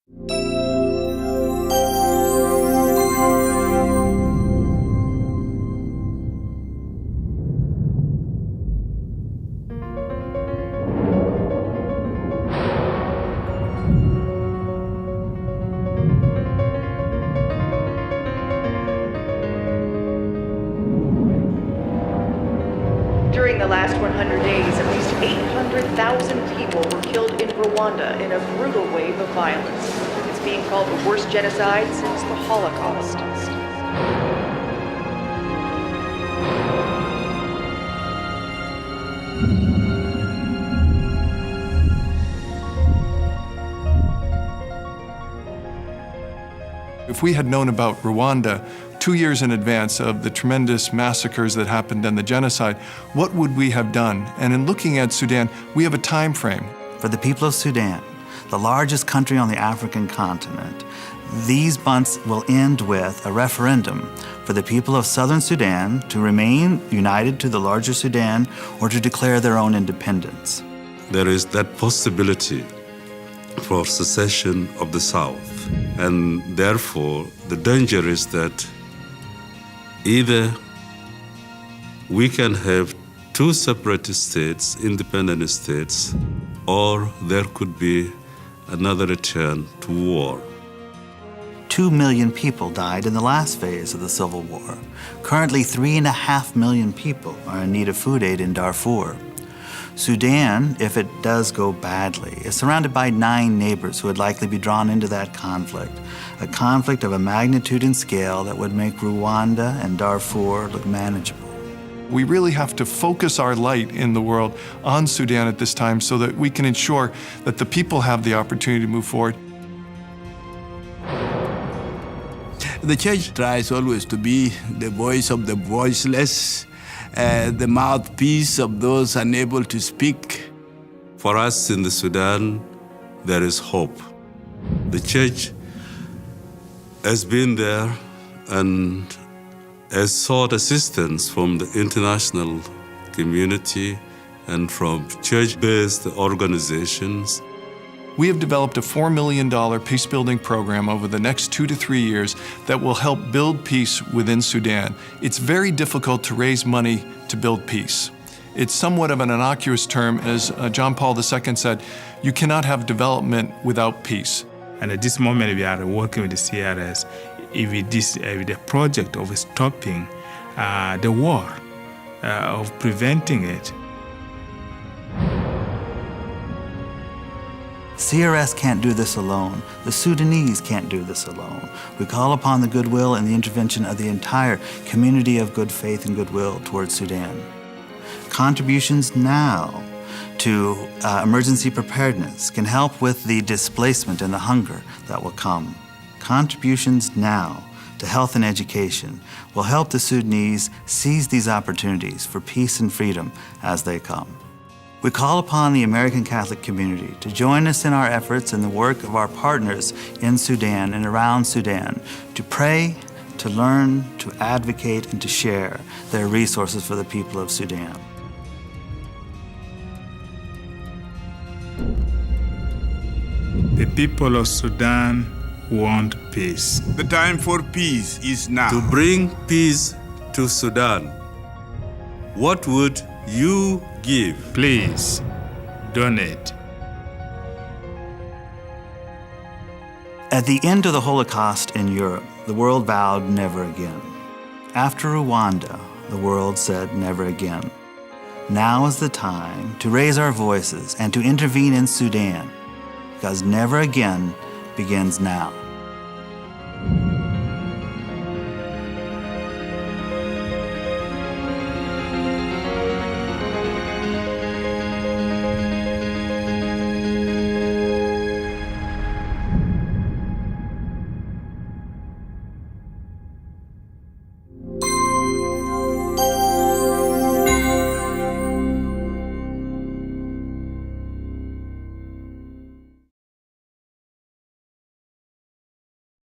During the last 100 days, at least 800,000 people were killed in Rwanda in a brutal wave of violence. It's being called the worst genocide since the Holocaust. If we had known about Rwanda 2 years in advance of the tremendous massacres that happened and the genocide, what would we have done? And in looking at Sudan, we have a time frame. For the people of Sudan, the largest country on the African continent, these months will end with a referendum for the people of southern Sudan to remain united to the larger Sudan or to declare their own independence. There is that possibility for secession of the South. And therefore, the danger is that either we can have two separate states, independent states, or there could be another return to war. 2 million people died in the last phase of the civil war. Currently, 3.5 million people are in need of food aid in Darfur. Sudan, if it does go badly, is surrounded by 9 neighbors who would likely be drawn into that conflict, a conflict of a magnitude and scale that would make Rwanda and Darfur look manageable. We really have to focus our light in the world on Sudan at this time so that we can ensure that the people have the opportunity to move forward. The church tries always to be the voice of the voiceless, the mouthpiece of those unable to speak. For us in the Sudan, there is hope. The church has been there and has sought assistance from the international community and from church-based organizations. We have developed a $4 million peace-building program over the next 2 to 3 years that will help build peace within Sudan. It's very difficult to raise money to build peace. It's somewhat of an innocuous term. As John Paul II said, you cannot have development without peace. And at this moment, we are working with the CRS with the project of stopping the war, of preventing it. CRS can't do this alone. The Sudanese can't do this alone. We call upon the goodwill and the intervention of the entire community of good faith and goodwill towards Sudan. Contributions now to emergency preparedness can help with the displacement and the hunger that will come. Contributions now to health and education will help the Sudanese seize these opportunities for peace and freedom as they come. We call upon the American Catholic community to join us in our efforts and the work of our partners in Sudan and around Sudan to pray, to learn, to advocate, and to share their resources for the people of Sudan. The people of Sudan want peace. The time for peace is now. To bring peace to Sudan, what would you give? Please, donate. At the end of the Holocaust in Europe, the world vowed never again. After Rwanda, the world said never again. Now is the time to raise our voices and to intervene in Sudan, because never again begins now.